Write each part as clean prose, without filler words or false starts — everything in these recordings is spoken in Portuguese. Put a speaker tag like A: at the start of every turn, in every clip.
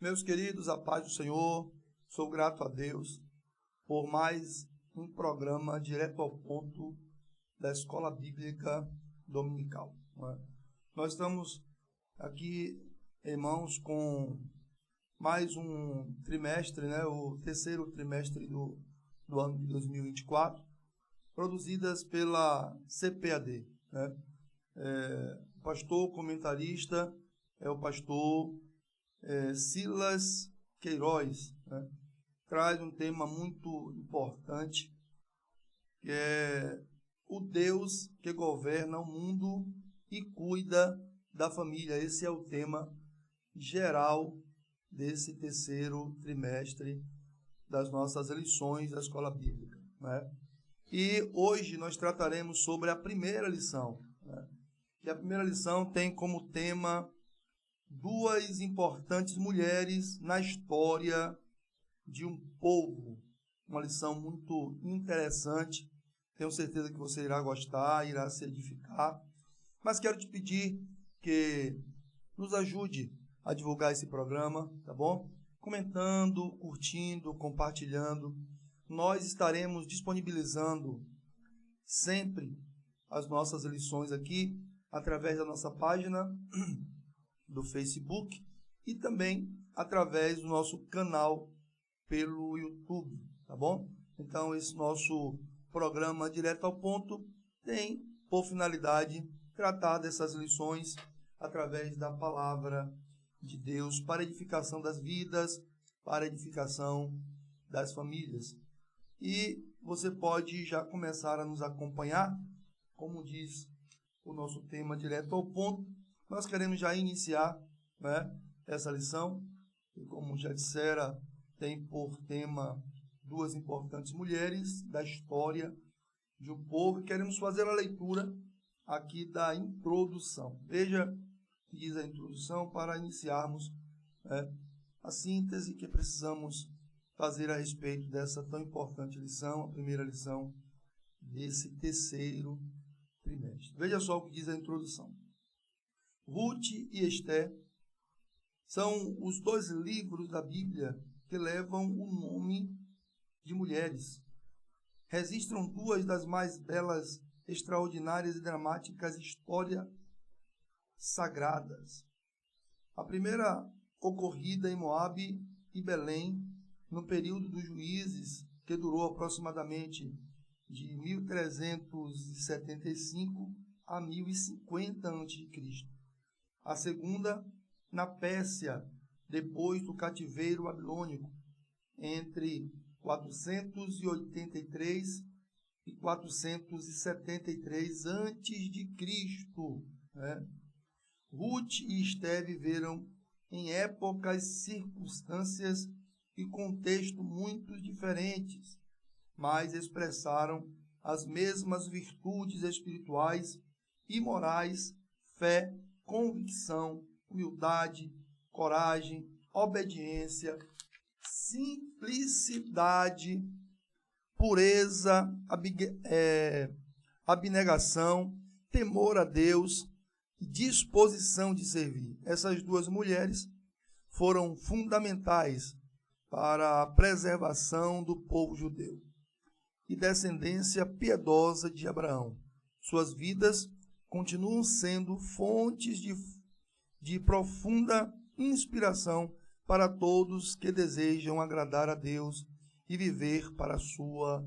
A: Meus queridos, a paz do Senhor, sou grato a Deus por mais um programa direto ao ponto da Escola Bíblica Dominical. Nós estamos aqui, irmãos, com mais um trimestre, o terceiro trimestre do ano de 2024, produzidas pela CPAD. O pastor comentarista é o pastor Silas Queiroz, traz um tema muito importante, que é o Deus que governa o mundo e cuida da família. Esse é o tema geral desse terceiro trimestre das nossas lições da Escola Bíblica. E hoje nós trataremos sobre a primeira lição. E a primeira lição tem como tema duas importantes mulheres na história de um povo. Uma lição muito interessante. Tenho certeza que você irá gostar, irá se edificar. Mas quero te pedir que nos ajude a divulgar esse programa, tá bom? Comentando, curtindo, compartilhando. Nós estaremos disponibilizando sempre as nossas lições aqui através da nossa página do Facebook e também através do nosso canal pelo YouTube, tá bom? Então, esse nosso programa direto ao ponto tem por finalidade tratar dessas lições através da palavra de Deus para edificação das vidas, para edificação das famílias. E você pode já começar a nos acompanhar, como diz o nosso tema direto ao ponto. Nós queremos já iniciar essa lição, e como já dissera, tem por tema duas importantes mulheres da história de um povo, e queremos fazer a leitura aqui da introdução. Veja o que diz a introdução para iniciarmos a síntese que precisamos fazer a respeito dessa tão importante lição, a primeira lição desse terceiro trimestre. Veja só o que diz a introdução. Ruth e Esther são os dois livros da Bíblia que levam o nome de mulheres. Registram duas das mais belas, extraordinárias e dramáticas histórias sagradas. A primeira ocorrida em Moabe e Belém, no período dos juízes, que durou aproximadamente de 1375 a 1050 a.C. A segunda, na Pérsia, depois do cativeiro babilônico, entre 483 e 473 a.C. Ruth e Esther viveram em épocas, circunstâncias e contextos muito diferentes, mas expressaram as mesmas virtudes espirituais e morais, fé, convicção, humildade, coragem, obediência, simplicidade, pureza, abnegação, temor a Deus e disposição de servir. Essas duas mulheres foram fundamentais para a preservação do povo judeu e descendência piedosa de Abraão. Suas vidas continuam sendo fontes de profunda inspiração para todos que desejam agradar a Deus e viver para a sua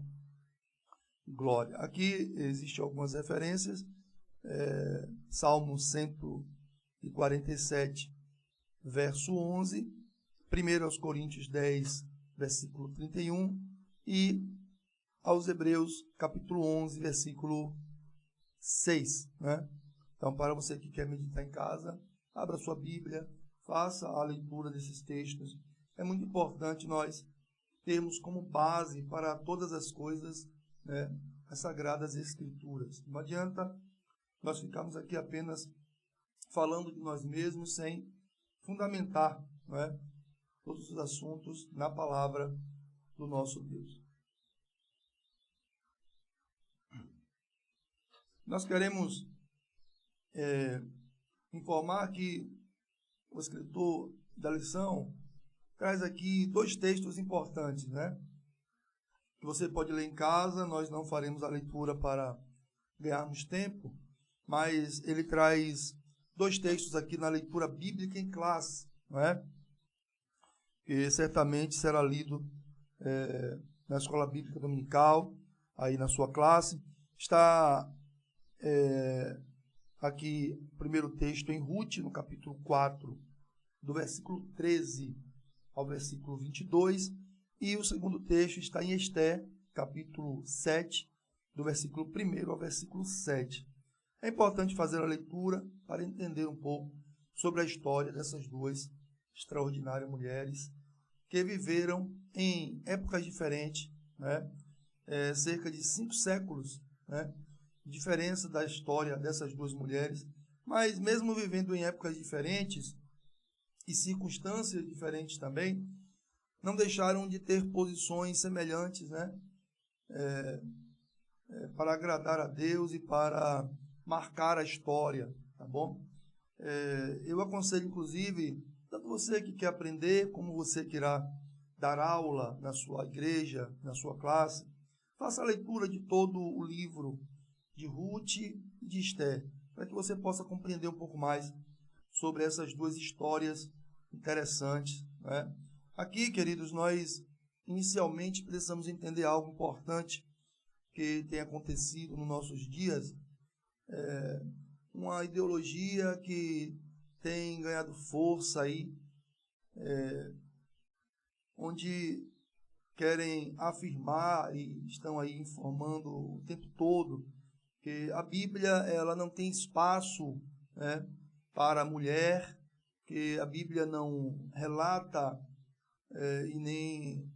A: glória. Aqui existem algumas referências. Salmo 147, verso 11, 1 Coríntios 10, versículo 31 e aos Hebreus, capítulo 11, versículo 6. Então, para você que quer meditar em casa, abra sua Bíblia, faça a leitura desses textos. É muito importante nós termos como base para todas as coisas as Sagradas Escrituras. Não adianta nós ficarmos aqui apenas falando de nós mesmos sem fundamentar todos os assuntos na palavra do nosso Deus. Nós queremos informar que o escritor da lição traz aqui 2 textos importantes, né? Que você pode ler em casa. Nós não faremos a leitura para ganharmos tempo, mas ele traz 2 textos aqui na leitura bíblica em classe, não é? Que certamente será lido na escola bíblica dominical, aí na sua classe. Está aqui o primeiro texto em Ruth, no capítulo 4, do versículo 13 ao versículo 22, e o segundo texto está em Esther, capítulo 7, do versículo 1 ao versículo 7. É importante fazer a leitura para entender um pouco sobre a história dessas 2 extraordinárias mulheres que viveram em épocas diferentes, né? Cerca de 5 séculos, né? Diferença da história dessas 2 mulheres, mas mesmo vivendo em épocas diferentes e circunstâncias diferentes também, não deixaram de ter posições semelhantes, né? Para agradar a Deus e para marcar a história, tá bom? Eu aconselho, inclusive, tanto você que quer aprender, como você que irá dar aula na sua igreja, na sua classe, faça a leitura de todo o livro de Ruth e de Esther, para que você possa compreender um pouco mais sobre essas 2 histórias interessantes, né? Aqui, queridos, nós inicialmente precisamos entender algo importante que tem acontecido nos nossos dias. Uma ideologia que tem ganhado força aí, onde querem afirmar e estão aí informando o tempo todo que a Bíblia ela não tem espaço, né, para a mulher, que a Bíblia não relata e nem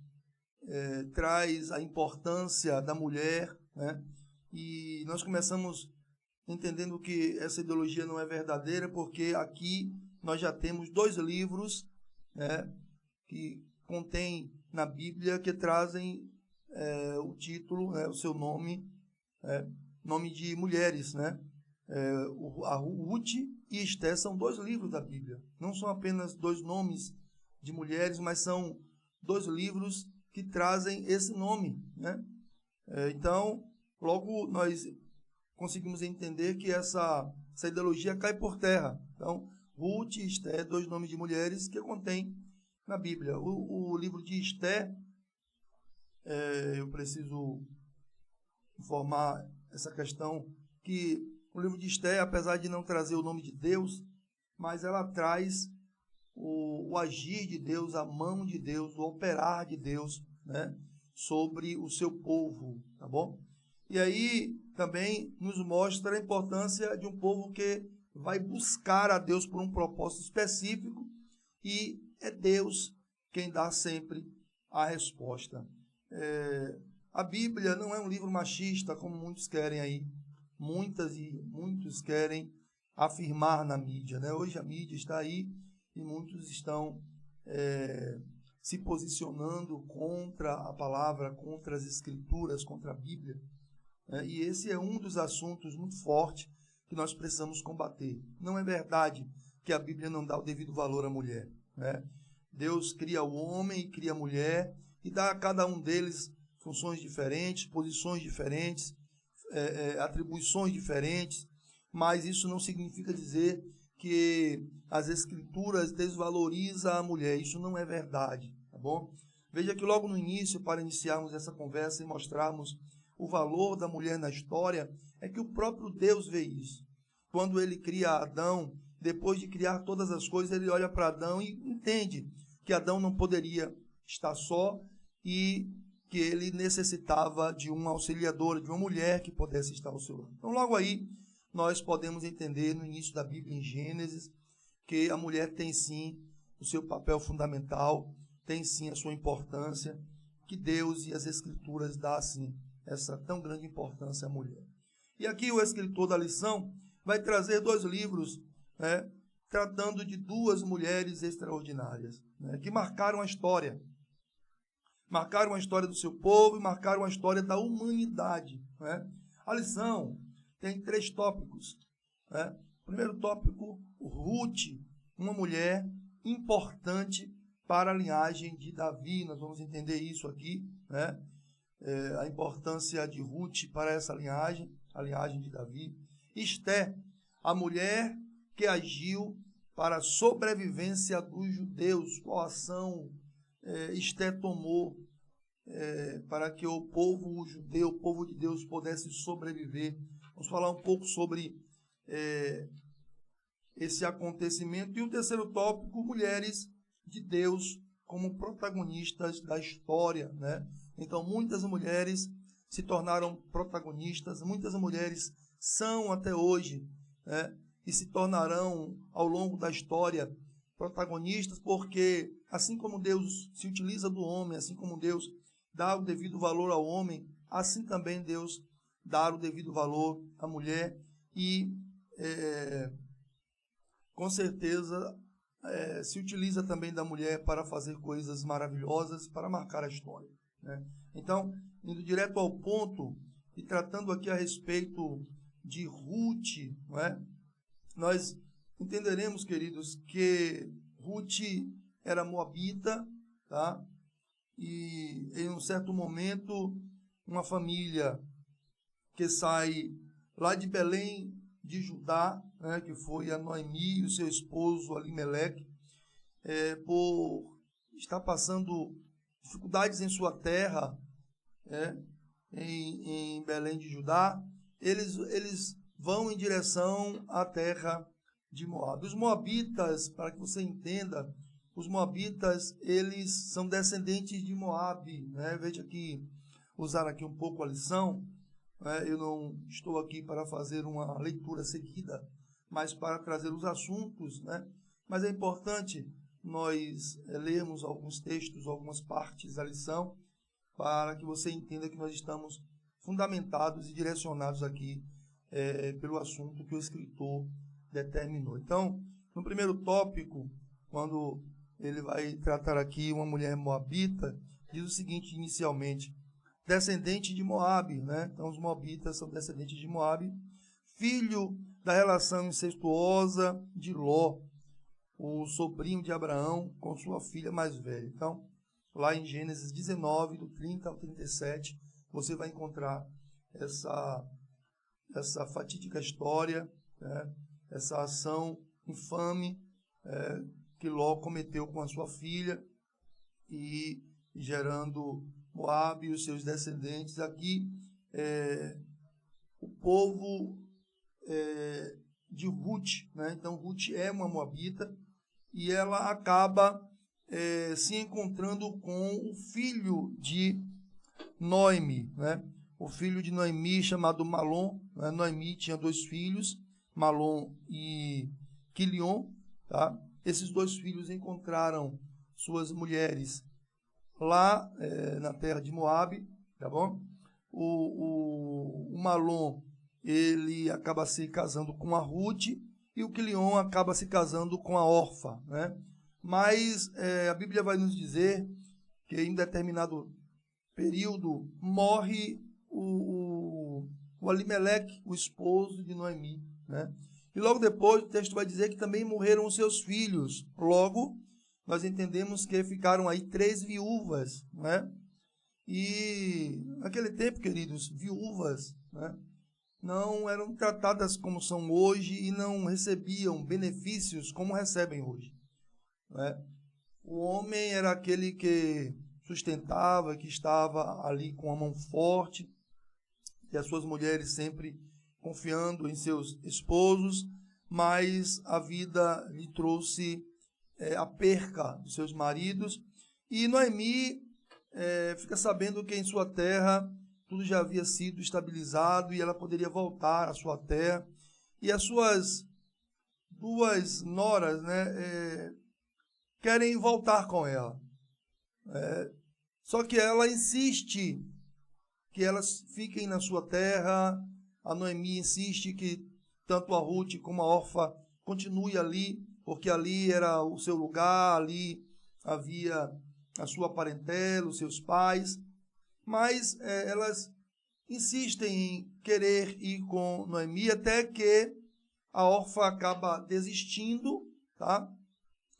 A: traz a importância da mulher, né? E nós começamos entendendo que essa ideologia não é verdadeira, porque aqui nós já temos 2 livros, né, que contém na Bíblia, que trazem o título, né, o seu nome, nome de mulheres, né? A Ruth e Esther são 2 livros da Bíblia. Não são apenas 2 nomes de mulheres, mas são 2 livros que trazem esse nome, né? Então, logo nós conseguimos entender que essa ideologia cai por terra. Então, Ruth e Esther, 2 nomes de mulheres que contém na Bíblia. O livro de Esther, eu preciso informar essa questão, que o livro de Esther, apesar de não trazer o nome de Deus, mas ela traz o agir de Deus, a mão de Deus, o operar de Deus, né, sobre o seu povo, tá bom? E aí também nos mostra a importância de um povo que vai buscar a Deus por um propósito específico, e é Deus quem dá sempre a resposta. A Bíblia não é um livro machista, como muitos querem aí. Muitos querem afirmar na mídia, né? Hoje a mídia está aí e muitos estão se posicionando contra a palavra, contra as escrituras, contra a Bíblia. E esse é um dos assuntos muito fortes que nós precisamos combater. Não é verdade que a Bíblia não dá o devido valor à mulher, né? Deus cria o homem e cria a mulher e dá a cada um deles funções diferentes, posições diferentes, atribuições diferentes, mas isso não significa dizer que as escrituras desvalorizam a mulher. Isso não é verdade, tá bom? Veja que logo no início, para iniciarmos essa conversa e mostrarmos o valor da mulher na história, é que o próprio Deus vê isso. Quando ele cria Adão, depois de criar todas as coisas, ele olha para Adão e entende que Adão não poderia estar só e que ele necessitava de uma auxiliadora, de uma mulher que pudesse estar ao seu lado. Então, logo aí, nós podemos entender no início da Bíblia, em Gênesis, que a mulher tem sim o seu papel fundamental, tem sim a sua importância, que Deus e as Escrituras dão sim essa tão grande importância à mulher. E aqui o escritor da lição vai trazer 2 livros, né, tratando de 2 mulheres extraordinárias, né, que marcaram a história. Marcaram a história do seu povo e marcaram a história da humanidade, né? A lição tem 3 tópicos, né? Primeiro tópico, Ruth, uma mulher importante para a linhagem de Davi. Nós vamos entender isso aqui, né? A importância de Ruth para essa linhagem, a linhagem de Davi. Esté, a mulher que agiu para a sobrevivência dos judeus. Qual ação Esté tomou para que o povo judeu, o povo de Deus, pudesse sobreviver? Vamos falar um pouco sobre esse acontecimento. E o terceiro tópico, mulheres de Deus como protagonistas da história, né? Então, muitas mulheres se tornaram protagonistas, muitas mulheres são até hoje, né? E se tornarão ao longo da história protagonistas, porque assim como Deus se utiliza do homem, assim como Deus dá o devido valor ao homem, assim também Deus dá o devido valor à mulher. E com certeza se utiliza também da mulher para fazer coisas maravilhosas, para marcar a história, né? Então, indo direto ao ponto e tratando aqui a respeito de Ruth, não é? Nós entenderemos, queridos, que Ruth era moabita, tá? E em um certo momento, uma família que sai lá de Belém de Judá, né, que foi a Noemi e o seu esposo Alimeleque, por estar passando dificuldades em sua terra, em Belém de Judá, eles vão em direção à terra de Moab. Os moabitas, para que você entenda, os moabitas, eles são descendentes de Moabe, né? Veja que usar aqui um pouco a lição, né? Eu não estou aqui para fazer uma leitura seguida, mas para trazer os assuntos, né? Mas é importante nós lermos alguns textos, algumas partes da lição, para que você entenda que nós estamos fundamentados e direcionados aqui pelo assunto que o escritor determinou. Então, no primeiro tópico, quando ele vai tratar aqui uma mulher moabita, diz o seguinte inicialmente: descendente de Moabe, né? Então, os moabitas são descendentes de Moabe, filho da relação incestuosa de Ló, o sobrinho de Abraão, com sua filha mais velha. Então, lá em Gênesis 19, do 30 ao 37, você vai encontrar essa fatídica história, né? Essa ação infame que Ló cometeu com a sua filha e gerando Moabe e os seus descendentes. Aqui, o povo de Ruth, né? Então, Ruth é uma moabita e ela acaba se encontrando com o filho de Noemi, né? O filho de Noemi, chamado Malom, né? Noemi tinha 2 filhos, Malom e Quilion, tá? Esses 2 filhos encontraram suas mulheres lá na terra de Moabe, tá bom? O Malom, ele acaba se casando com a Ruth e o Quilion acaba se casando com a Orfa, né? Mas a Bíblia vai nos dizer que em determinado período morre o Alimeleque, o esposo de Noemi, né? E logo depois o texto vai dizer que também morreram os seus filhos. Logo, nós entendemos que ficaram aí 3 viúvas, né? E naquele tempo, queridos, viúvas, né, não eram tratadas como são hoje e não recebiam benefícios como recebem hoje, né? O homem era aquele que sustentava, que estava ali com a mão forte, e as suas mulheres sempre confiando em seus esposos, mas a vida lhe trouxe a perca dos seus maridos. E Noemi fica sabendo que em sua terra tudo já havia sido estabilizado e ela poderia voltar à sua terra. E as suas 2 noras, né, querem voltar com ela. Só que ela insiste que elas fiquem na sua terra. A Noemi insiste que tanto a Ruth como a Orfa continue ali, porque ali era o seu lugar, ali havia a sua parentela, os seus pais. Mas elas insistem em querer ir com Noemi, até que a Orfa acaba desistindo, tá?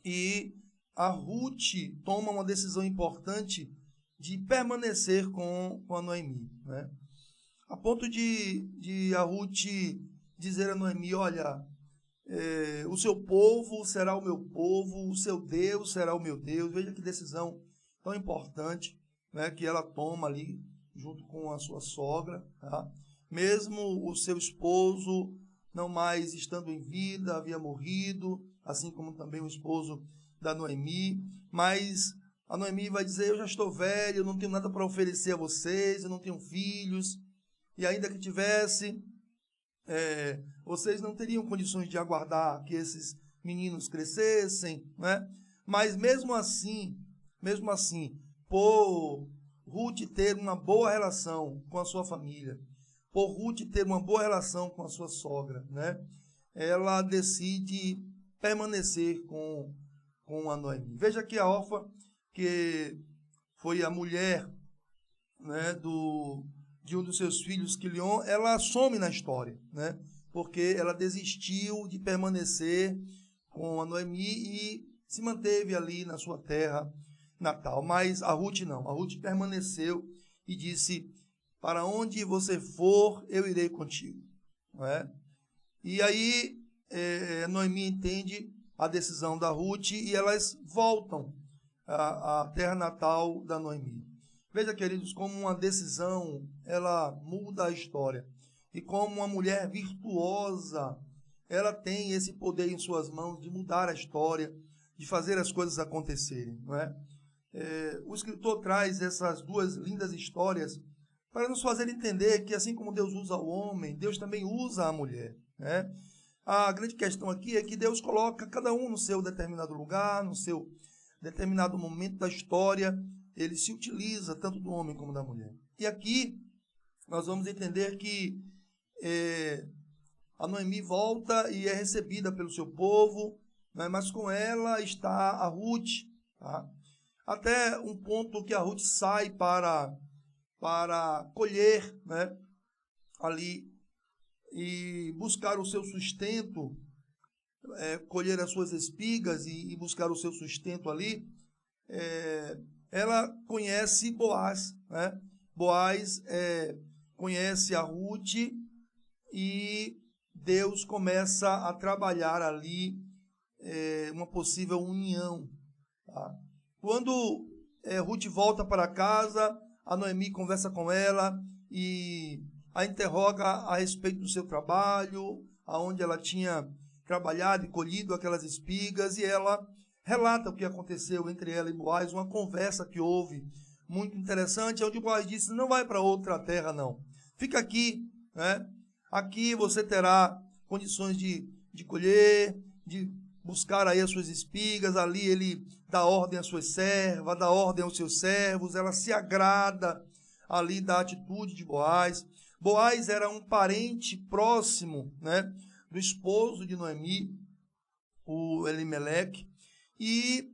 A: E a Ruth toma uma decisão importante de permanecer com a Noemi, né? A ponto de a Ruth dizer a Noemi, olha, o seu povo será o meu povo, o seu Deus será o meu Deus. Veja que decisão tão importante, né, que ela toma ali junto com a sua sogra, tá? Mesmo o seu esposo não mais estando em vida, havia morrido, assim como também o esposo da Noemi, mas a Noemi vai dizer, eu já estou velho, eu não tenho nada para oferecer a vocês, eu não tenho filhos, e ainda que tivesse, vocês não teriam condições de aguardar que esses meninos crescessem, né? Mas mesmo assim, por Ruth ter uma boa relação com a sua família, por Ruth ter uma boa relação com a sua sogra, né? Ela decide permanecer com a Noemi. Veja que a Orfa, que foi a mulher, né, de um dos seus filhos, Quilion, ela some na história, né? Porque ela desistiu de permanecer com a Noemi e se manteve ali na sua terra natal. Mas a Ruth não. A Ruth permaneceu e disse, para onde você for, eu irei contigo. Não é? E aí Noemi entende a decisão da Ruth e elas voltam à terra natal da Noemi. Veja, queridos, como uma decisão, ela muda a história. E como uma mulher virtuosa, ela tem esse poder em suas mãos de mudar a história, de fazer as coisas acontecerem. Não é? O escritor traz essas duas lindas histórias para nos fazer entender que, assim como Deus usa o homem, Deus também usa a mulher. Né? A grande questão aqui é que Deus coloca cada um no seu determinado lugar, no seu determinado momento da história. Ele se utiliza tanto do homem como da mulher. E aqui nós vamos entender que a Noemi volta e é recebida pelo seu povo, né? Mas com ela está a Ruth. Tá? Até um ponto que a Ruth sai para colher, né, ali e buscar o seu sustento, colher as suas espigas e buscar o seu sustento ali. Ela conhece Boaz, né? Boaz conhece a Ruth e Deus começa a trabalhar ali uma possível união. Tá? Quando Ruth volta para casa, a Noemi conversa com ela e a interroga a respeito do seu trabalho, aonde ela tinha trabalhado e colhido aquelas espigas, e ela relata o que aconteceu entre ela e Boaz, uma conversa que houve muito interessante, onde Boaz disse, não vai para outra terra não, fica aqui, né? Aqui você terá condições de colher, de buscar aí as suas espigas, ali ele dá ordem às suas servas, dá ordem aos seus servos, ela se agrada ali da atitude de Boaz. Boaz era um parente próximo, né, do esposo de Noemi, o Elimeleque, e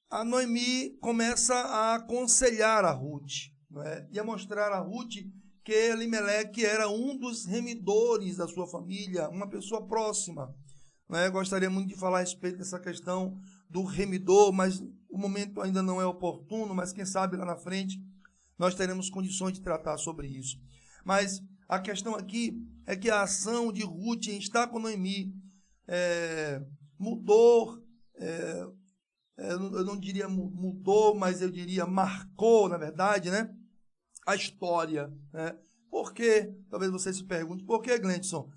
A: a Noemi começa a aconselhar a Ruth, né, e a mostrar a Ruth que Elimeleque era um dos remidores da sua família, uma pessoa próxima. Né? Gostaria muito de falar a respeito dessa questão do remidor, mas o momento ainda não é oportuno, mas quem sabe lá na frente nós teremos condições de tratar sobre isso. Mas a questão aqui é que a ação de Ruth em estar com Noemi mudou, eu não diria mudou, mas eu diria marcou, na verdade, né, a história. Né? Por quê? Talvez você se pergunte, por que, Glenson,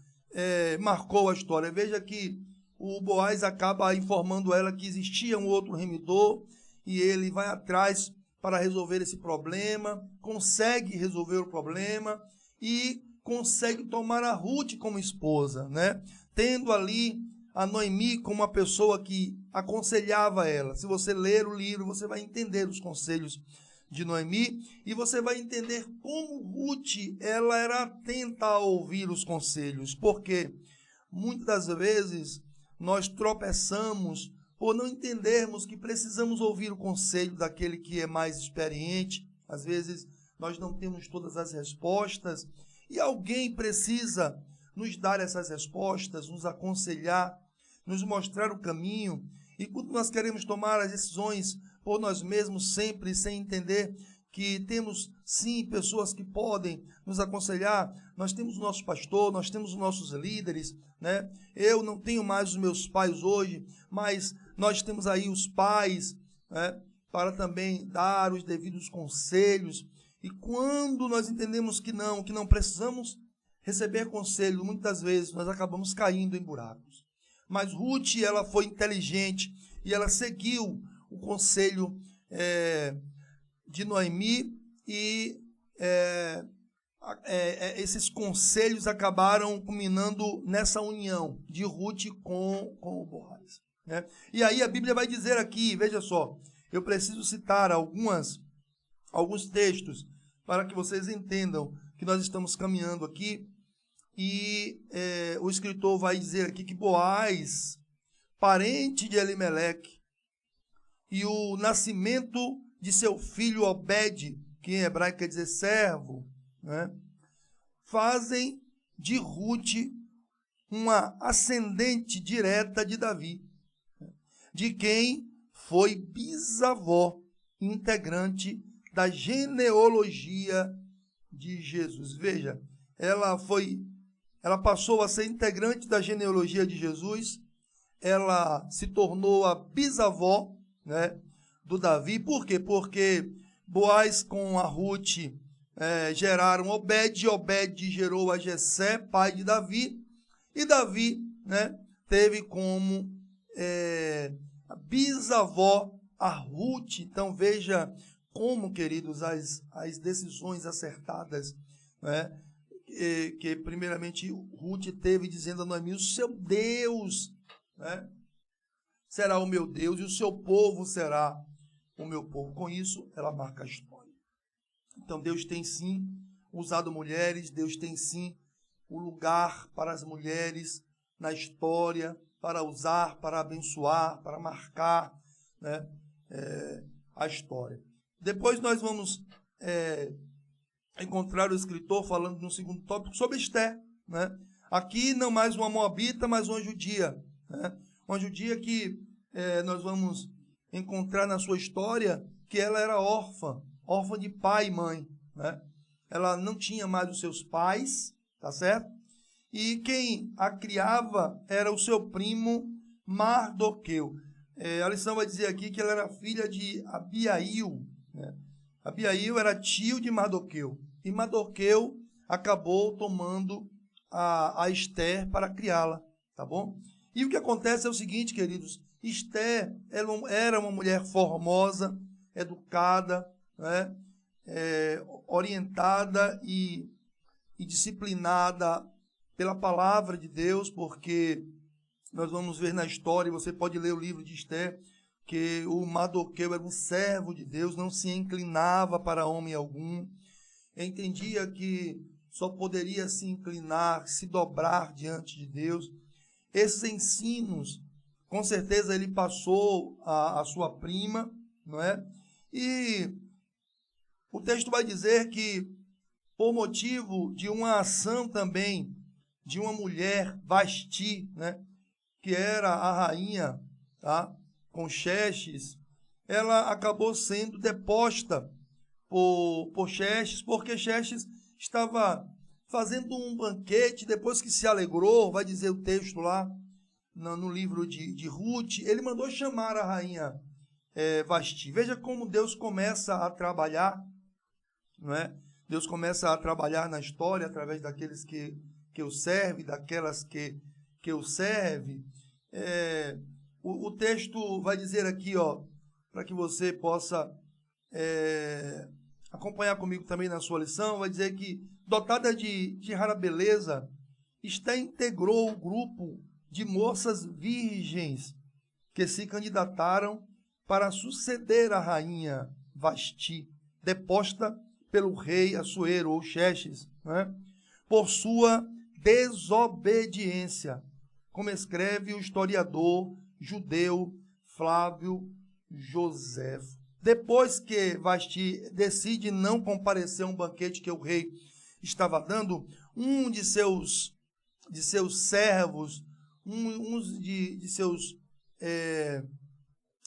A: marcou a história? Veja que o Boaz acaba informando ela que existia um outro remidor e ele vai atrás para resolver esse problema, consegue resolver o problema e consegue tomar a Ruth como esposa, né? Tendo ali a Noemi como uma pessoa que aconselhava ela. Se você ler o livro, você vai entender os conselhos de Noemi e você vai entender como Ruth ela era atenta a ouvir os conselhos, porque muitas das vezes nós tropeçamos por não entendermos que precisamos ouvir o conselho daquele que é mais experiente. Às vezes nós não temos todas as respostas e alguém precisa nos dar essas respostas, nos aconselhar, nos mostrar o caminho. E quando nós queremos tomar as decisões por nós mesmos, sempre sem entender que temos, sim, pessoas que podem nos aconselhar, nós temos o nosso pastor, nós temos os nossos líderes, né? Eu não tenho mais os meus pais hoje, mas nós temos aí os pais, né, para também dar os devidos conselhos. E quando nós entendemos que não precisamos receber conselho, muitas vezes nós acabamos caindo em buracos. Mas Ruth, ela foi inteligente e ela seguiu o conselho de Noemi e esses conselhos acabaram culminando nessa união de Ruth com o Boaz, né? E aí a Bíblia vai dizer aqui, veja só, eu preciso citar alguns textos para que vocês entendam que nós estamos caminhando aqui. E o escritor vai dizer aqui que Boaz, parente de Elimeleque, e o nascimento de seu filho Obed, que em hebraico quer dizer servo, né, fazem de Ruth uma ascendente direta de Davi, de quem foi bisavó, integrante da genealogia de Jesus. Veja, ela passou a ser integrante da genealogia de Jesus, ela se tornou a bisavó, né, do Davi. Por quê? Porque Boaz com a Ruth geraram Obed, Obed gerou a Jessé, pai de Davi, e Davi, né, teve como a bisavó a Ruth. Então veja como, queridos, as decisões acertadas, né, que primeiramente Ruth teve, dizendo a Noemi: o seu Deus, né, será o meu Deus e o seu povo será o meu povo. Com isso, ela marca a história. Então Deus tem sim usado mulheres, Deus tem sim o lugar para as mulheres na história, para usar, para abençoar, para marcar, né, a história. Depois nós vamos encontrar o escritor falando no segundo tópico sobre Esté, né? Aqui não mais uma moabita, mas uma judia, né? Uma judia que nós vamos encontrar na sua história que ela era órfã de pai e mãe, né? Ela não tinha mais os seus pais, tá certo? E quem a criava era o seu primo Mardoqueu. A lição vai dizer aqui que ela era filha de Abiail, né? Abiail era tio de Mardoqueu. E Mardoqueu acabou tomando a Esté para criá-la, tá bom? E o que acontece é o seguinte, queridos: Esté era uma mulher formosa, educada, né, orientada e disciplinada pela palavra de Deus, porque nós vamos ver na história, você pode ler o livro de Esté, que o Mardoqueu era um servo de Deus, não se inclinava para homem algum, entendia que só poderia se inclinar, se dobrar diante de Deus. Esses ensinos, com certeza, ele passou a sua prima, não é? E o texto vai dizer que, por motivo de uma ação também de uma mulher, Vasti, né, que era a rainha, tá, com Xerxes, ela acabou sendo deposta por Xerxes, porque Xerxes estava fazendo um banquete. Depois que se alegrou, vai dizer o texto lá no livro de Ruth, ele mandou chamar a rainha Vasti. Veja como Deus começa a trabalhar, não é? Deus começa a trabalhar na história através daqueles que o servem, daquelas que o servem. O texto vai dizer aqui, ó, para que você possa acompanhar comigo também na sua lição, vai dizer que, dotada de rara beleza, Esté integrou o grupo de moças virgens que se candidataram para suceder a rainha Vasti, deposta pelo rei Assuero, ou Xerxes, né, por sua desobediência, como escreve o historiador judeu Flávio Joséfo. Depois que Vasti decide não comparecer a um banquete que o rei estava dando, um de seus servos, de seus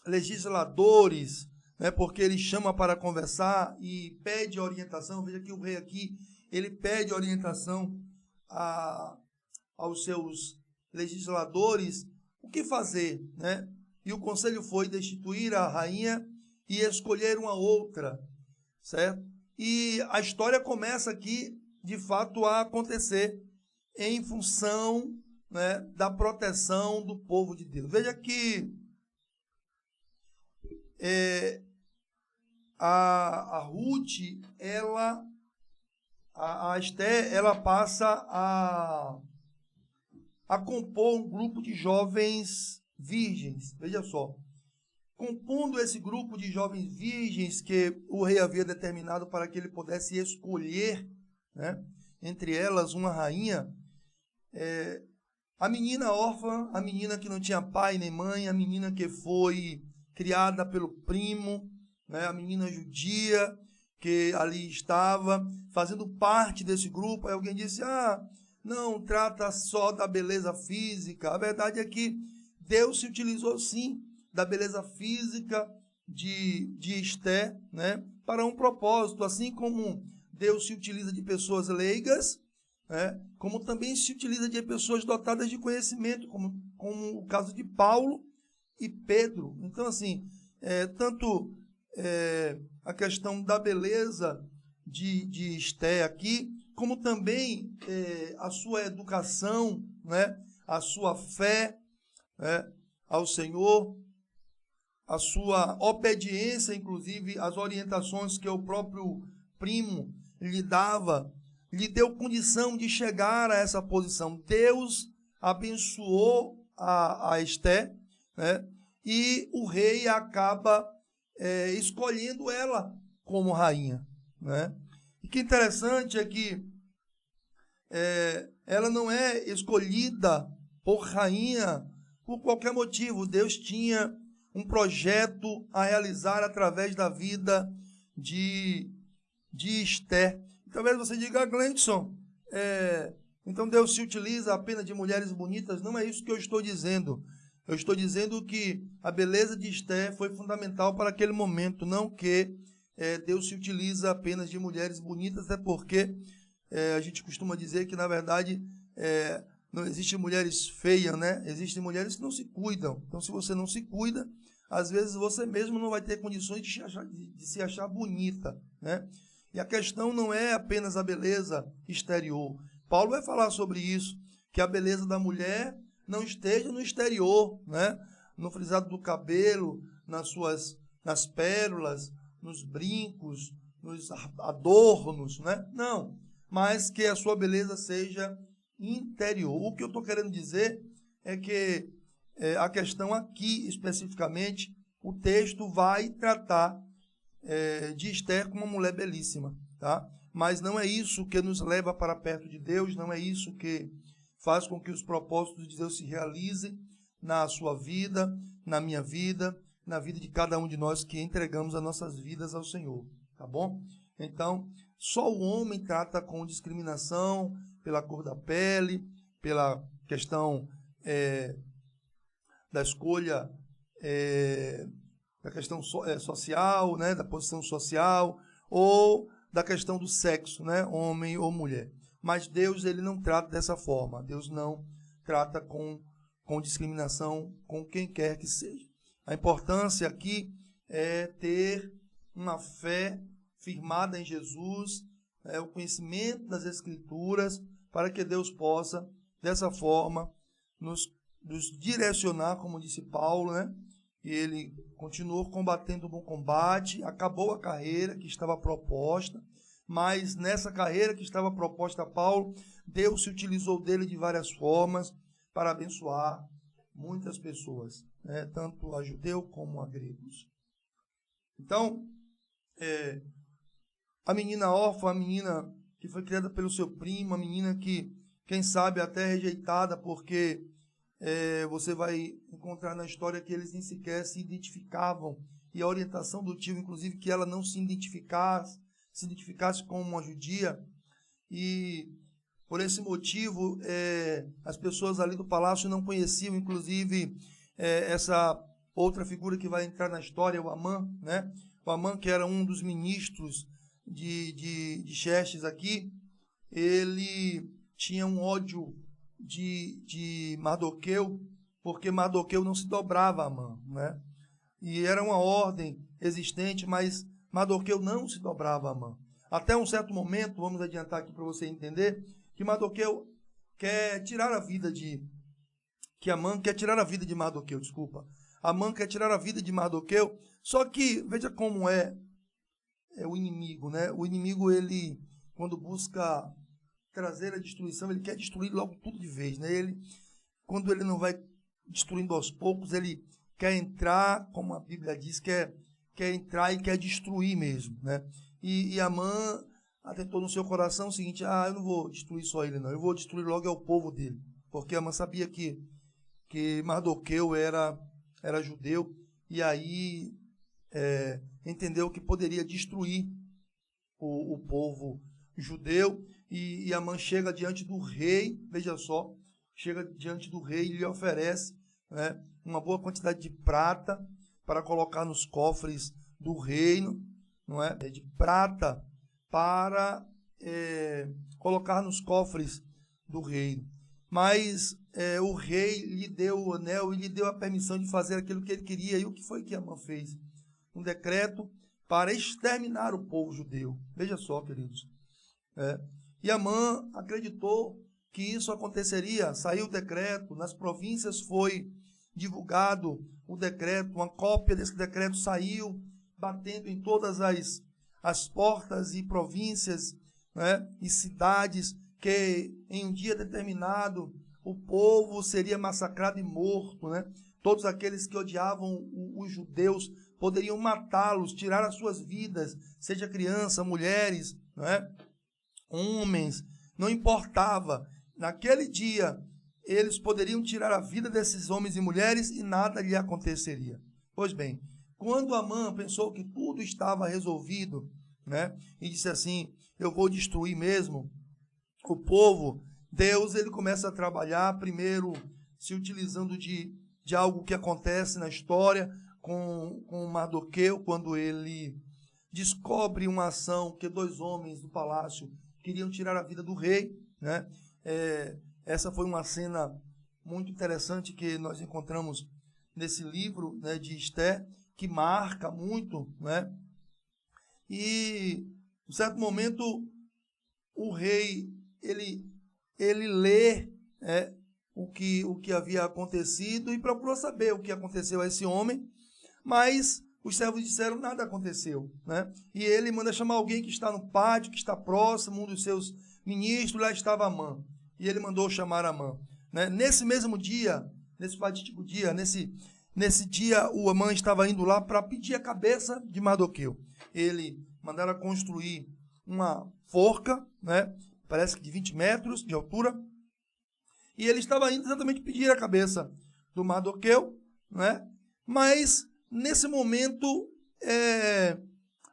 A: legisladores, né, porque ele chama para conversar e pede orientação. Veja que o rei aqui, ele pede orientação aos seus legisladores o que fazer, né? E o conselho foi destituir a rainha e escolher uma outra, certo? E a história começa aqui, de fato, a acontecer em função, né, da proteção do povo de Deus. Veja que a Ruth, a Esther, ela passa a compor um grupo de jovens virgens. Veja só, compondo esse grupo de jovens virgens que o rei havia determinado para que ele pudesse escolher, né, entre elas uma rainha, a menina órfã, a menina que não tinha pai nem mãe, a menina que foi criada pelo primo, né, a menina judia que ali estava fazendo parte desse grupo. Aí alguém disse, não trata só da beleza física. A verdade é que Deus se utilizou sim da beleza física de Esther, né, para um propósito, assim como Deus se utiliza de pessoas leigas, né, como também se utiliza de pessoas dotadas de conhecimento, como o caso de Paulo e Pedro. Então, assim, tanto a questão da beleza de Esther aqui, como também a sua educação, né, a sua fé, né, ao Senhor, a sua obediência, inclusive as orientações que o próprio primo lhe dava, lhe deu condição de chegar a essa posição. Deus abençoou a Esther, né, e o rei acaba escolhendo ela como rainha, né? E que interessante é que ela não é escolhida por rainha por qualquer motivo. Deus tinha um projeto a realizar através da vida de Esther. Talvez você diga, Gleidson, então Deus se utiliza apenas de mulheres bonitas. Não é isso que eu estou dizendo. Eu estou dizendo que a beleza de Esther foi fundamental para aquele momento, não que Deus se utiliza apenas de mulheres bonitas, até porque a gente costuma dizer que, na verdade, não existem mulheres feias, né? Existem mulheres que não se cuidam. Então, se você não se cuida, às vezes você mesmo não vai ter condições de se achar bonita, né? E a questão não é apenas a beleza exterior. Paulo vai falar sobre isso, que a beleza da mulher não esteja no exterior, né? No frisado do cabelo, nas pérolas, nos brincos, nos adornos, né? Não, mas que a sua beleza seja interior. O que eu estou querendo dizer é que a questão aqui, especificamente, o texto vai tratar de Esther como uma mulher belíssima, tá? Mas não é isso que nos leva para perto de Deus, não é isso que faz com que os propósitos de Deus se realizem na sua vida, na minha vida, na vida de cada um de nós que entregamos as nossas vidas ao Senhor, tá bom? Então, só o homem trata com discriminação pela cor da pele, pela questão da escolha, da questão social, né, da posição social, ou da questão do sexo, né, homem ou mulher. Mas Deus, ele não trata dessa forma. Deus não trata com discriminação com quem quer que seja. A importância aqui é ter uma fé firmada em Jesus, o conhecimento das Escrituras, para que Deus possa, dessa forma, nos direcionar, como disse Paulo, né? E ele continuou combatendo o bom combate, acabou a carreira que estava proposta, mas nessa carreira que estava proposta a Paulo, Deus se utilizou dele de várias formas para abençoar muitas pessoas, né? Tanto a judeu como a gregos. Então, a menina órfã, a menina que foi criada pelo seu primo, a menina que, quem sabe, até rejeitada, porque você vai encontrar na história que eles nem sequer se identificavam, e a orientação do tio, inclusive, que ela não se identificasse como uma judia, e por esse motivo as pessoas ali do palácio não conheciam, inclusive, essa outra figura que vai entrar na história é o Amã, né? O Amã, que era um dos ministros de Xerxes aqui, ele tinha um ódio de Mardoqueu, porque Mardoqueu não se dobrava a Amã, né? E era uma ordem existente, mas Mardoqueu não se dobrava a Amã. Até um certo momento, vamos adiantar aqui para você entender, que Mardoqueu quer tirar a vida de... que Amã quer tirar a vida de Mardoqueu, desculpa. Amã quer tirar a vida de Mardoqueu, só que, veja como é o inimigo, né? O inimigo, ele, quando busca trazer a destruição, ele quer destruir logo tudo de vez, né? Ele, quando ele não vai destruindo aos poucos, ele quer entrar, como a Bíblia diz, quer entrar e quer destruir mesmo, né? E Amã atentou no seu coração o seguinte: eu não vou destruir só ele, não, eu vou destruir logo o povo dele, porque Amã sabia que Mardoqueu era judeu, e aí entendeu que poderia destruir o povo judeu, e Amã chega diante do rei, veja só, chega diante do rei e lhe oferece, né, uma boa quantidade de prata para colocar nos cofres do reino, não é? De prata para colocar nos cofres do reino. Mas o rei lhe deu o anel e lhe deu a permissão de fazer aquilo que ele queria. E o que foi que Amã fez? Um decreto para exterminar o povo judeu. Veja só, queridos. E Amã acreditou que isso aconteceria. Saiu o decreto, nas províncias foi divulgado o decreto, uma cópia desse decreto saiu, batendo em todas as portas e províncias, né, e cidades, que em um dia determinado o povo seria massacrado e morto, né? Todos aqueles que odiavam os judeus poderiam matá-los, tirar as suas vidas, seja criança, mulheres, né, homens, não importava. Naquele dia, eles poderiam tirar a vida desses homens e mulheres e nada lhe aconteceria. Pois bem, quando Amã pensou que tudo estava resolvido, né, e disse assim: eu vou destruir mesmo o povo, Deus, ele começa a trabalhar, primeiro se utilizando de algo que acontece na história com Mardoqueu, quando ele descobre uma ação que 2 homens do palácio queriam tirar a vida do rei, né? Essa foi uma cena muito interessante que nós encontramos nesse livro, né, de Esther, que marca muito, né? E, em certo momento, o rei, ele lê o que havia acontecido e procurou saber o que aconteceu a esse homem, mas os servos disseram: nada aconteceu, né? E ele manda chamar alguém que está no pátio, que está próximo, um dos seus ministros. Lá estava Amã, e ele mandou chamar Amã, né? Nesse mesmo dia, nesse fatídico dia, nesse dia, o Amã estava indo lá para pedir a cabeça de Mardoqueu. Ele mandaram construir uma forca, né? Parece que de 20 metros de altura, e ele estava indo exatamente pedir a cabeça do Mardoqueu, né? Mas nesse momento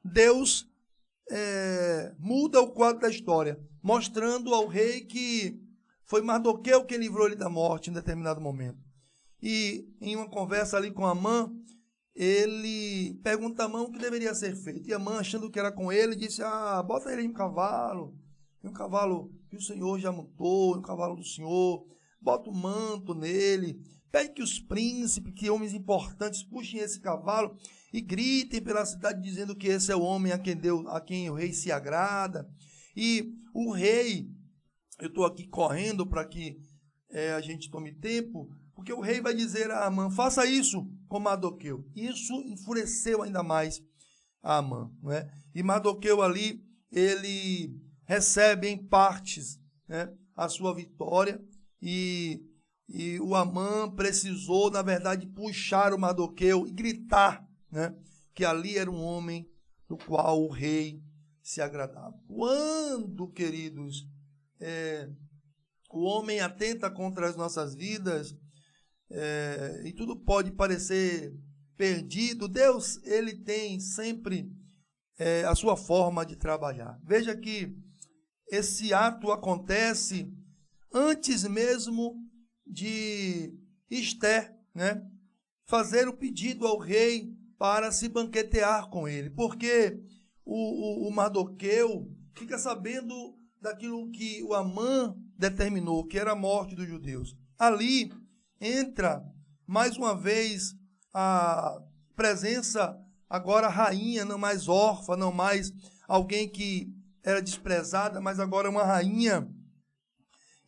A: Deus muda o quadro da história, mostrando ao rei que foi Mardoqueu quem livrou ele da morte em determinado momento. E em uma conversa ali com Amã, ele pergunta a Amã o que deveria ser feito. E Amã, achando que era com ele, disse: bota ele em um cavalo que o Senhor já montou, um cavalo do Senhor, bota o manto nele, pede que os príncipes, que homens importantes, puxem esse cavalo e gritem pela cidade dizendo que esse é o homem a quem o rei se agrada. E o rei, eu estou aqui correndo para que a gente tome tempo, porque o rei vai dizer a Amã: faça isso com Mardoqueu. Isso enfureceu ainda mais a Amã, não é? E Mardoqueu ali, ele recebe em partes, né, a sua vitória, e o Amã precisou, na verdade, puxar o Mardoqueu e gritar, né, que ali era um homem do qual o rei se agradava. Quando, queridos, o homem atenta contra as nossas vidas, e tudo pode parecer perdido, Deus, ele tem sempre a sua forma de trabalhar. Veja que esse ato acontece antes mesmo de Esther, né, fazer o pedido ao rei para se banquetear com ele, porque o Mardoqueu fica sabendo daquilo que o Amã determinou, que era a morte dos judeus. Ali entra, mais uma vez, a presença, agora rainha, não mais órfã, não mais alguém que era desprezada, mas agora uma rainha.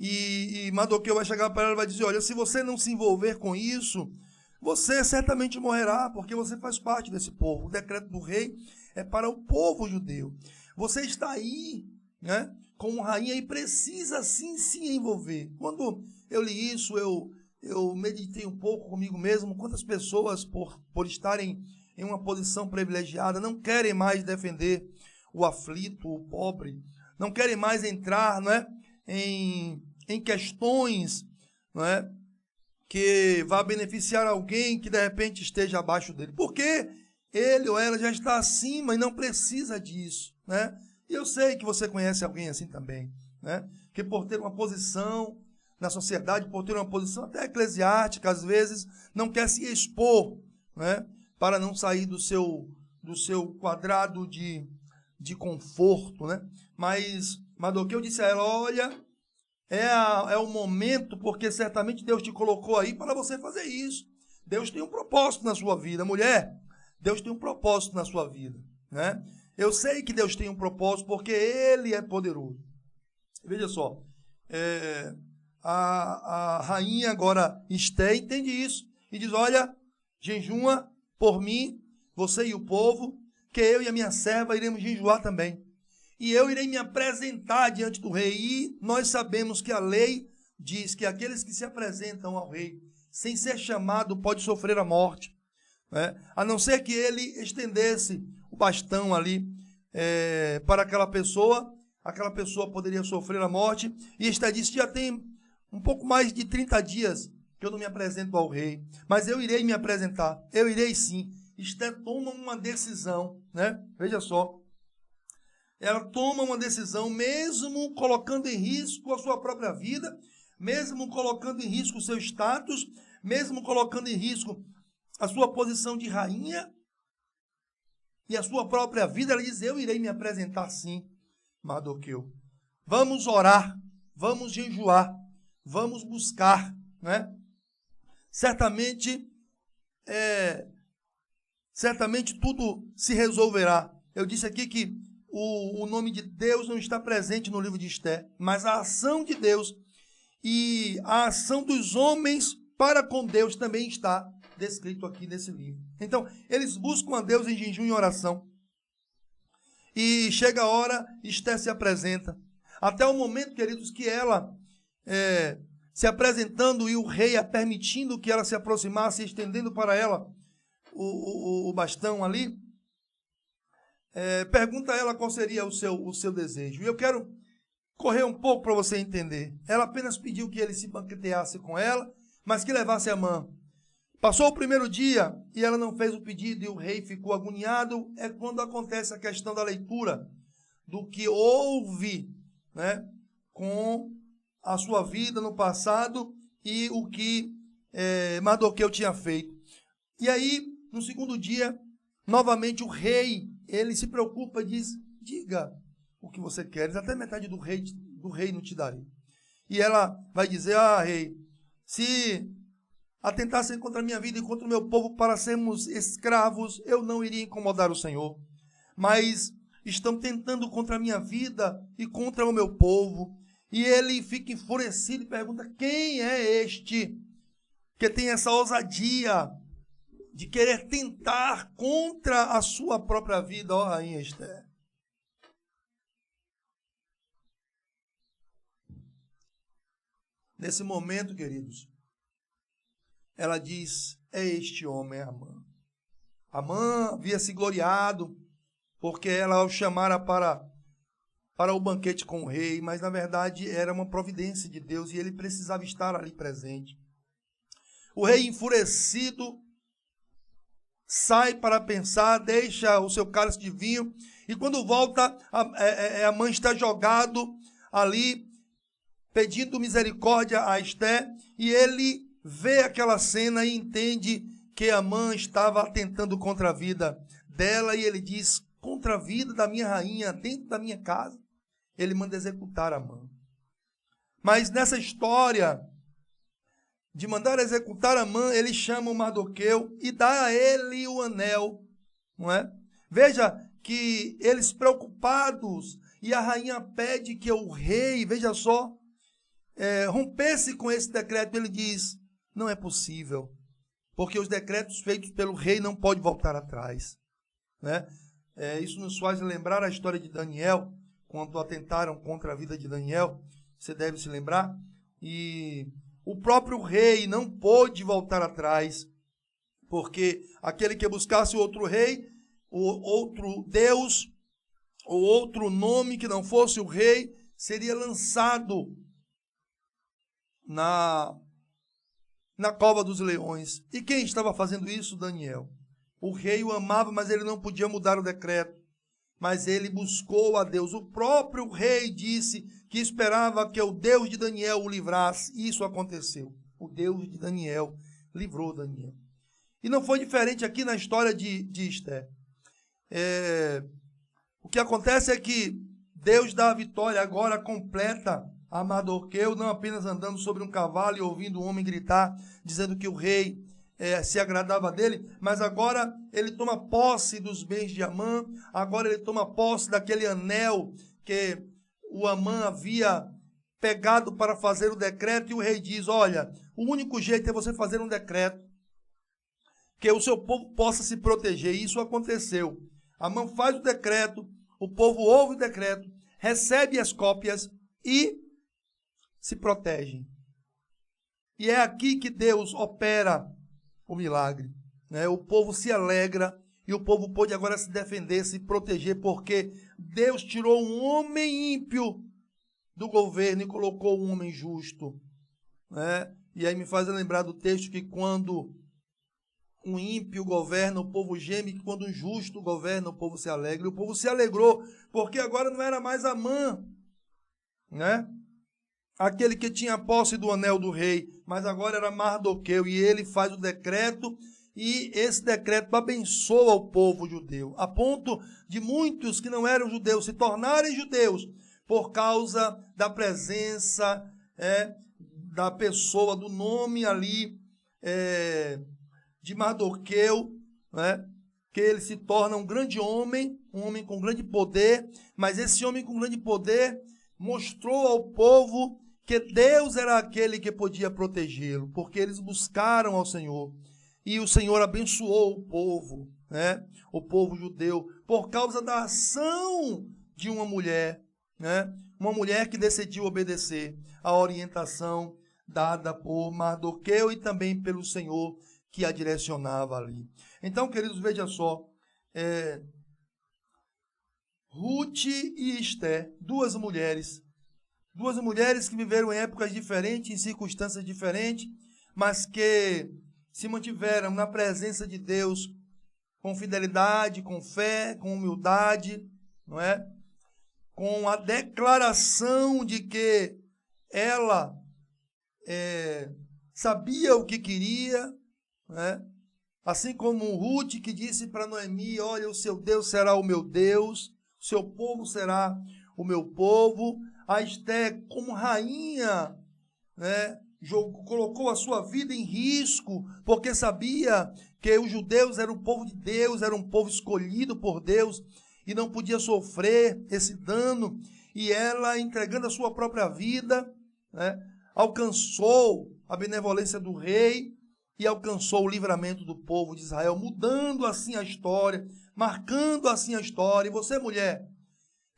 A: E Mardoqueu vai chegar para ela e vai dizer, olha, se você não se envolver com isso, você certamente morrerá, porque você faz parte desse povo. O decreto do rei é para o povo judeu. Você está aí, né, como rainha e precisa sim se envolver. Quando eu li isso, eu meditei um pouco comigo mesmo, quantas pessoas, por estarem em uma posição privilegiada, não querem mais defender o aflito, o pobre, não querem mais entrar, não é, em questões, não é, que vá beneficiar alguém que de repente esteja abaixo dele. Porque ele ou ela já está acima e não precisa disso, né? E eu sei que você conhece alguém assim também, né? Que por ter uma posição na sociedade, por ter uma posição até eclesiástica, às vezes, não quer se expor, né? Para não sair do seu quadrado de conforto, né? Mas Mardoqueu disse a ela, olha, é o momento, porque certamente Deus te colocou aí para você fazer isso. Deus tem um propósito na sua vida. Mulher, Deus tem um propósito na sua vida, né? Eu sei que Deus tem um propósito porque Ele é poderoso. Veja só, a rainha agora Esté entende isso e diz, olha, jejuma por mim, você e o povo, que eu e a minha serva iremos jejuar também. E eu irei me apresentar diante do rei. E nós sabemos que a lei diz que aqueles que se apresentam ao rei sem ser chamado pode sofrer a morte, né? A não ser que ele estendesse o bastão ali para aquela pessoa poderia sofrer a morte. E Esté disse, já tem um pouco mais de 30 dias que eu não me apresento ao rei, mas eu irei me apresentar, eu irei sim. Esté toma uma decisão, né? Veja só, ela toma uma decisão, mesmo colocando em risco a sua própria vida, mesmo colocando em risco o seu status, mesmo colocando em risco a sua posição de rainha e a sua própria vida. Ela diz, eu irei me apresentar sim, Mardoqueu. Vamos orar, vamos jejuar, vamos buscar, né? Certamente tudo se resolverá. Eu disse aqui que o nome de Deus não está presente no livro de Esté, mas a ação de Deus e a ação dos homens para com Deus também está descrito aqui nesse livro. Então, eles buscam a Deus em jejum e oração. E chega a hora, Esté se apresenta. Até o momento, queridos, que ela se apresentando e o rei a permitindo que ela se aproximasse, estendendo para ela o bastão ali, pergunta a ela qual seria o seu desejo. E eu quero correr um pouco para você entender. Ela apenas pediu que ele se banqueteasse com ela, mas que levasse Amã. Passou o primeiro dia e ela não fez o pedido e o rei ficou agoniado. É quando acontece a questão da leitura do que houve, né, com a sua vida no passado e o que Mardoqueu tinha feito. E aí, no segundo dia, novamente o rei, ele se preocupa e diz, diga o que você quer, até metade do reino te darei. E ela vai dizer, rei, se atentassem contra a minha vida e contra o meu povo para sermos escravos, eu não iria incomodar o Senhor. Mas estão tentando contra a minha vida e contra o meu povo. E ele fica enfurecido e pergunta, quem é este que tem essa ousadia de querer tentar contra a sua própria vida, ó rainha Esté? Nesse momento, queridos, ela diz, é este homem, Amã. Amã havia se gloriado, porque ela o chamara para o banquete com o rei, mas na verdade era uma providência de Deus e ele precisava estar ali presente. O rei, enfurecido, sai para pensar, deixa o seu cálice de vinho, e quando volta, Amã está jogado ali, pedindo misericórdia a Esté, e ele vê aquela cena e entende que Amã estava atentando contra a vida dela, e ele diz, contra a vida da minha rainha, dentro da minha casa, ele manda executar Amã. Mas nessa história de mandar executar Amã, ele chama o Mardoqueu e dá a ele o anel, não é? Veja que eles preocupados, e a rainha pede que o rei, veja só, rompesse com esse decreto. Ele diz, não é possível, porque os decretos feitos pelo rei não podem voltar atrás, né? Isso nos faz lembrar a história de Daniel, quando atentaram contra a vida de Daniel, você deve se lembrar, e o próprio rei não pôde voltar atrás, porque aquele que buscasse outro rei, o outro Deus, ou outro nome que não fosse o rei, seria lançado na cova dos leões. E quem estava fazendo isso? Daniel. O rei o amava, mas ele não podia mudar o decreto. Mas ele buscou a Deus. O próprio rei disse que esperava que o Deus de Daniel o livrasse. Isso aconteceu. O Deus de Daniel livrou Daniel. E não foi diferente aqui na história de Esther. O que acontece é que Deus dá a vitória agora completa a Mardoqueu, não apenas andando sobre um cavalo e ouvindo o homem gritar, dizendo que o rei se agradava dele, mas agora ele toma posse dos bens de Amã, agora ele toma posse daquele anel que o Amã havia pegado para fazer o decreto, e o rei diz, olha, o único jeito é você fazer um decreto, que o seu povo possa se proteger. E isso aconteceu. Amã faz o decreto, o povo ouve o decreto, recebe as cópias e se protege. E é aqui que Deus opera o milagre, né? O povo se alegra e o povo pôde agora se defender, se proteger, porque Deus tirou um homem ímpio do governo e colocou um homem justo, né? E aí me faz lembrar do texto que quando um ímpio governa, o povo geme, que quando um justo governa, o povo se alegra. E o povo se alegrou, porque agora não era mais Amã, né? Aquele que tinha posse do anel do rei, mas agora era Mardoqueu, e ele faz o decreto, e esse decreto abençoa o povo judeu, a ponto de muitos que não eram judeus se tornarem judeus, por causa da presença da pessoa, do nome ali de Mardoqueu, né? Que ele se torna um grande homem, um homem com grande poder, mas esse homem com grande poder mostrou ao povo que Deus era aquele que podia protegê-lo, porque eles buscaram ao Senhor, e o Senhor abençoou o povo, né? O povo judeu, por causa da ação de uma mulher, né? Uma mulher que decidiu obedecer à orientação dada por Mardoqueu e também pelo Senhor que a direcionava ali. Então, queridos, veja só, Ruth e Esther, duas mulheres que viveram em épocas diferentes, em circunstâncias diferentes, mas que se mantiveram na presença de Deus com fidelidade, com fé, com humildade, não é? Com a declaração de que ela sabia o que queria, né? Assim como Ruth, que disse para Noemi, olha, o seu Deus será o meu Deus, o seu povo será o meu povo. A Esther, como rainha, né, colocou a sua vida em risco, porque sabia que os judeus eram o povo de Deus, era um povo escolhido por Deus, e não podia sofrer esse dano. E ela, entregando a sua própria vida, né, alcançou a benevolência do rei e alcançou o livramento do povo de Israel, mudando assim a história, marcando assim a história. E você, mulher,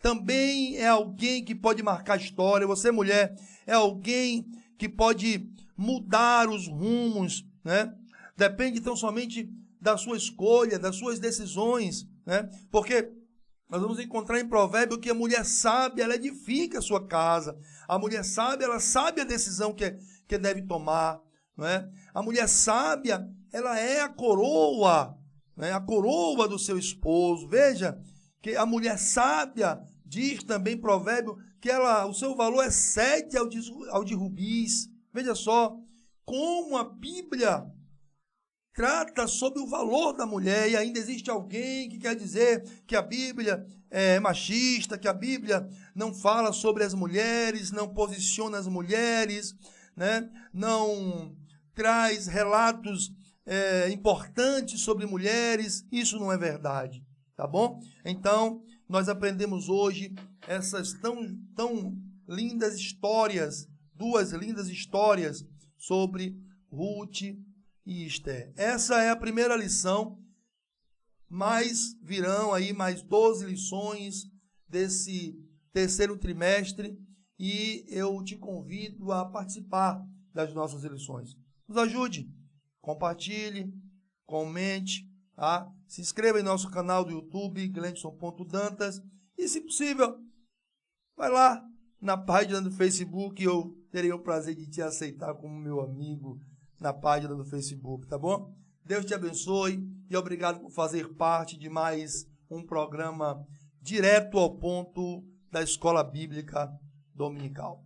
A: também é alguém que pode marcar a história. Você, mulher, é alguém que pode mudar os rumos, né? Depende tão somente da sua escolha, das suas decisões, né? Porque nós vamos encontrar em Provérbio que a mulher sábia, ela edifica a sua casa. A mulher sábia, ela sabe a decisão que deve tomar, não é? A mulher sábia, ela é a coroa, né? A coroa do seu esposo. Veja que a mulher sábia, diz também Provérbio, que o seu valor excede ao de rubis. Veja só como a Bíblia trata sobre o valor da mulher, e ainda existe alguém que quer dizer que a Bíblia é machista, que a Bíblia não fala sobre as mulheres, não posiciona as mulheres, né? Não traz relatos importantes sobre mulheres. Isso não é verdade, tá bom? Então, nós aprendemos hoje essas tão lindas histórias, duas lindas histórias sobre Ruth e Esther. Essa é a primeira lição, mas virão aí mais 12 lições desse terceiro trimestre e eu te convido a participar das nossas lições. Nos ajude, compartilhe, comente, tá? Se inscreva em nosso canal do YouTube, Gleidson.Dantas, e se possível, vai lá na página do Facebook, eu terei o prazer de te aceitar como meu amigo na página do Facebook, tá bom? Deus te abençoe e obrigado por fazer parte de mais um programa direto ao ponto da Escola Bíblica Dominical.